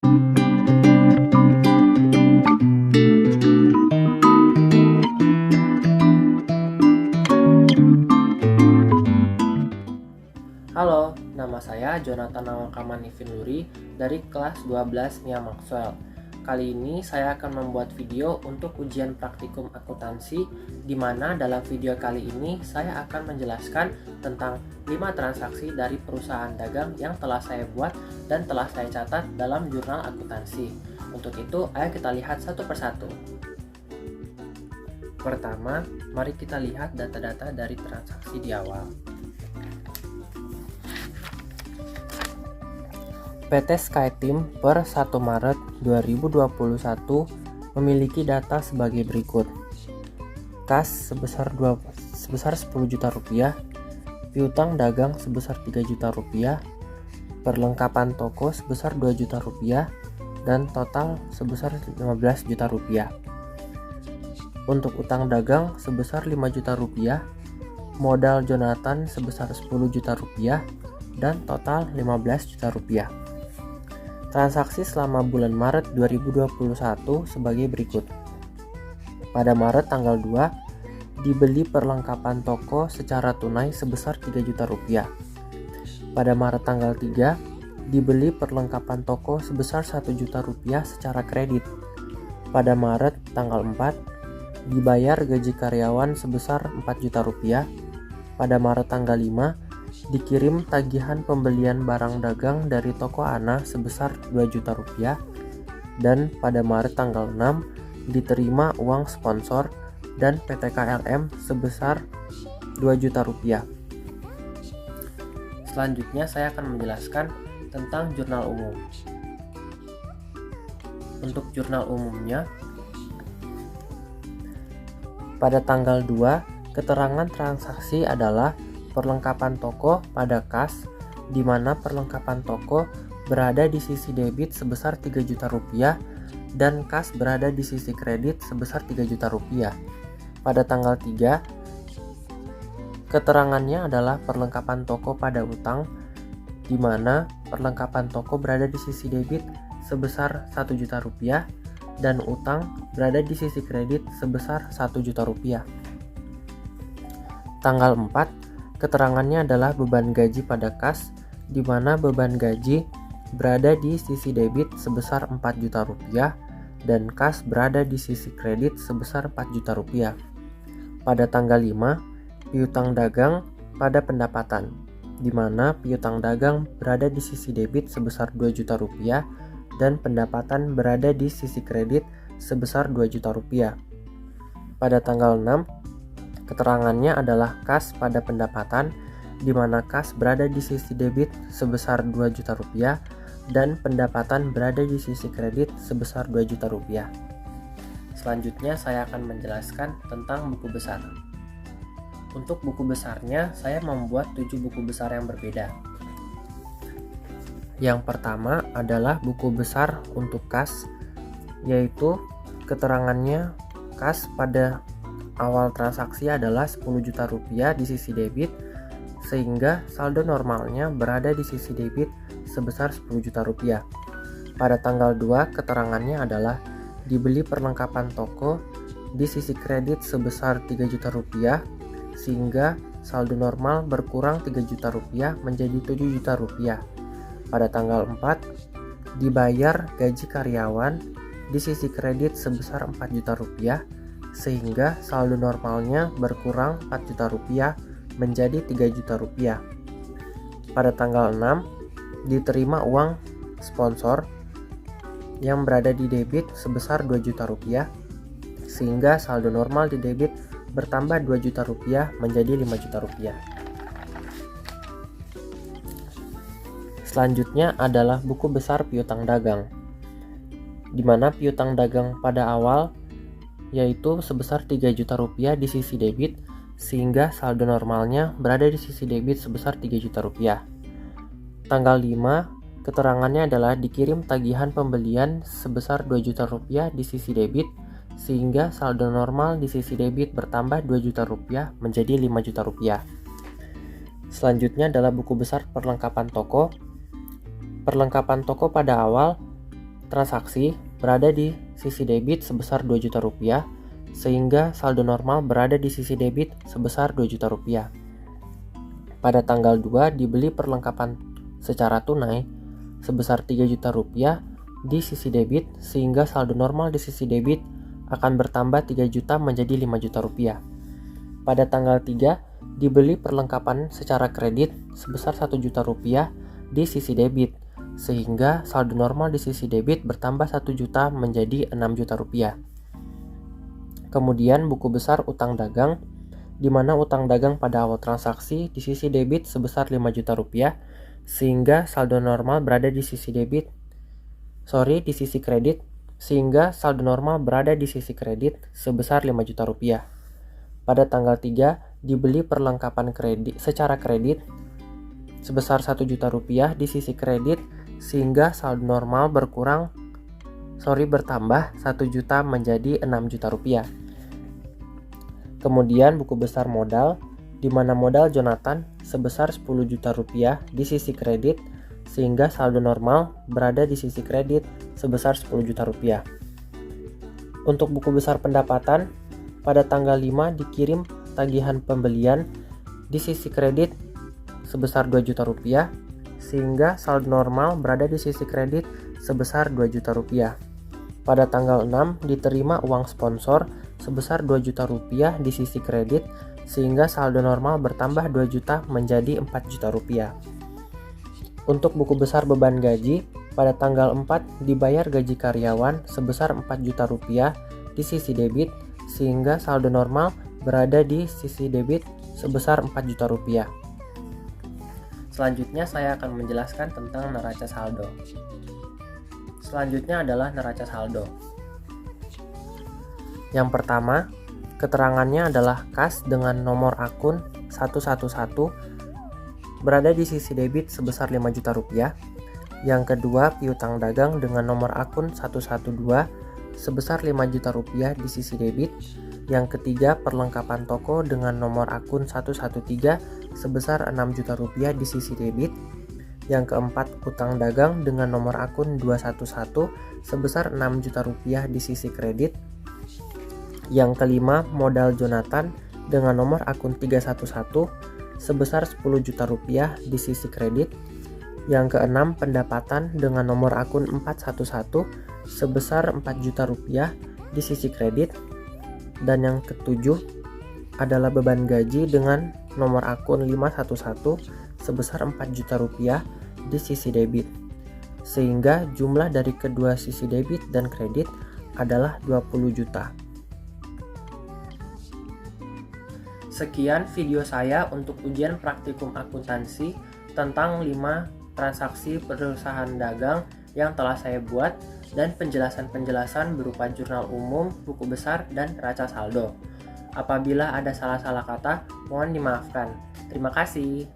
Halo, nama saya Jonathan Awakaman Ivinuri dari kelas 12 Nia Maxwell. Kali ini saya akan membuat video untuk ujian praktikum akuntansi, di mana dalam video kali ini saya akan menjelaskan tentang 5 transaksi dari perusahaan dagang yang telah saya buat dan telah saya catat dalam jurnal akuntansi. Untuk itu, ayo kita lihat satu persatu. Pertama, mari kita lihat data-data dari transaksi di awal. PT SkyTeam per 1 Maret 2021 memiliki data sebagai berikut. Kas sebesar 10 juta rupiah, piutang dagang sebesar 3 juta rupiah, perlengkapan toko sebesar 2 juta rupiah, dan total sebesar 15 juta rupiah. Untuk utang dagang sebesar 5 juta rupiah, modal Jonathan sebesar 10 juta rupiah, dan total 15 juta rupiah. Transaksi selama bulan Maret 2021 sebagai berikut. Pada Maret tanggal 2, dibeli perlengkapan toko secara tunai sebesar 3 juta rupiah. Pada Maret tanggal 3, dibeli perlengkapan toko sebesar 1 juta rupiah secara kredit. Pada Maret tanggal 4, dibayar gaji karyawan sebesar 4 juta rupiah. Pada Maret tanggal 5, dikirim tagihan pembelian barang dagang dari toko Ana sebesar 2 juta rupiah, dan pada Maret tanggal 6 diterima uang sponsor dan PT KLM sebesar 2 juta rupiah. Selanjutnya saya akan menjelaskan tentang jurnal umum. Untuk jurnal umumnya, pada tanggal 2, keterangan transaksi adalah perlengkapan toko pada kas, di mana perlengkapan toko berada di sisi debit sebesar 3 juta rupiah dan kas berada di sisi kredit sebesar 3 juta rupiah. Pada tanggal 3, keterangannya adalah perlengkapan toko pada utang, di mana perlengkapan toko berada di sisi debit sebesar 1 juta rupiah dan utang berada di sisi kredit sebesar 1 juta rupiah. Tanggal 4, keterangannya adalah beban gaji pada kas, di mana beban gaji berada di sisi debit sebesar 4 juta rupiah dan kas berada di sisi kredit sebesar 4 juta rupiah. Pada tanggal 5, piutang dagang pada pendapatan, di mana piutang dagang berada di sisi debit sebesar 2 juta rupiah dan pendapatan berada di sisi kredit sebesar 2 juta rupiah. Pada tanggal 6, keterangannya adalah kas pada pendapatan, di mana kas berada di sisi debit sebesar 2 juta rupiah dan pendapatan berada di sisi kredit sebesar 2 juta rupiah. Selanjutnya saya akan menjelaskan tentang buku besar. Untuk buku besarnya, saya membuat 7 buku besar yang berbeda. Yang pertama adalah buku besar untuk kas, yaitu keterangannya kas pada awal transaksi adalah 10 juta rupiah di sisi debit, sehingga saldo normalnya berada di sisi debit sebesar 10 juta rupiah. Pada tanggal 2, keterangannya adalah dibeli perlengkapan toko di sisi kredit sebesar 3 juta rupiah, sehingga saldo normal berkurang 3 juta rupiah menjadi 7 juta rupiah. Pada tanggal 4, dibayar gaji karyawan di sisi kredit sebesar 4 juta rupiah, sehingga saldo normalnya berkurang 4 juta rupiah menjadi 3 juta rupiah. Pada tanggal 6, diterima uang sponsor yang berada di debit sebesar 2 juta rupiah, sehingga saldo normal di debit bertambah 2 juta rupiah menjadi 5 juta rupiah. Selanjutnya adalah buku besar piutang dagang, di mana piutang dagang pada awal yaitu sebesar 3 juta rupiah di sisi debit, sehingga saldo normalnya berada di sisi debit sebesar 3 juta rupiah. Tanggal 5, keterangannya adalah dikirim tagihan pembelian sebesar 2 juta rupiah di sisi debit, sehingga saldo normal di sisi debit bertambah 2 juta rupiah menjadi 5 juta rupiah. Selanjutnya adalah buku besar perlengkapan toko. Perlengkapan toko pada awal transaksi berada di sisi debit sebesar 2 juta rupiah, sehingga saldo normal berada di sisi debit sebesar 2 juta rupiah. Pada tanggal 2 dibeli perlengkapan secara tunai sebesar 3 juta rupiah di sisi debit, sehingga saldo normal di sisi debit akan bertambah 3 juta menjadi 5 juta rupiah. Pada tanggal 3 dibeli perlengkapan secara kredit sebesar 1 juta rupiah di sisi debit, sehingga saldo normal di sisi debit bertambah 1 juta menjadi 6 juta rupiah. Kemudian buku besar utang dagang, di mana utang dagang pada awal transaksi di sisi debit sebesar 5 juta rupiah, sehingga saldo normal berada di sisi kredit, sehingga saldo normal berada di sisi kredit sebesar 5 juta rupiah. Pada tanggal 3 dibeli perlengkapan kredit secara kredit sebesar 1 juta rupiah di sisi kredit, sehingga saldo normal bertambah 1 juta menjadi 6 juta rupiah. Kemudian buku besar modal, di mana modal Jonathan sebesar 10 juta rupiah di sisi kredit, sehingga saldo normal berada di sisi kredit sebesar 10 juta rupiah. Untuk buku besar pendapatan, pada tanggal 5 dikirim tagihan pembelian di sisi kredit sebesar 2 juta rupiah, sehingga saldo normal berada di sisi kredit sebesar 2 juta rupiah. Pada tanggal 6 diterima uang sponsor sebesar 2 juta rupiah di sisi kredit, sehingga saldo normal bertambah 2 juta menjadi 4 juta rupiah. Untuk buku besar beban gaji, pada tanggal 4 dibayar gaji karyawan sebesar 4 juta rupiah di sisi debit, sehingga saldo normal berada di sisi debit sebesar 4 juta rupiah. Selanjutnya saya akan menjelaskan tentang neraca saldo. Selanjutnya adalah neraca saldo. Yang pertama, keterangannya adalah kas dengan nomor akun 111 berada di sisi debit sebesar 5 juta rupiah. Yang kedua, piutang dagang dengan nomor akun 112 sebesar 5 juta rupiah di sisi debit. Yang ketiga, perlengkapan toko dengan nomor akun 113 sebesar 6 juta rupiah di sisi debit. Yang keempat, utang dagang dengan nomor akun 211 sebesar 6 juta rupiah di sisi kredit. Yang kelima, modal Jonathan dengan nomor akun 311 sebesar 10 juta rupiah di sisi kredit. Yang keenam, pendapatan dengan nomor akun 411 sebesar 4 juta rupiah di sisi kredit. Dan yang ketujuh adalah beban gaji dengan nomor akun 511 sebesar 4 juta rupiah di sisi debit, sehingga jumlah dari kedua sisi debit dan kredit adalah 20 juta. Sekian video saya untuk ujian praktikum akuntansi tentang 5 transaksi perusahaan dagang yang telah saya buat, dan penjelasan-penjelasan berupa jurnal umum, buku besar, dan neraca saldo. Apabila ada salah-salah kata, mohon dimaafkan. Terima kasih.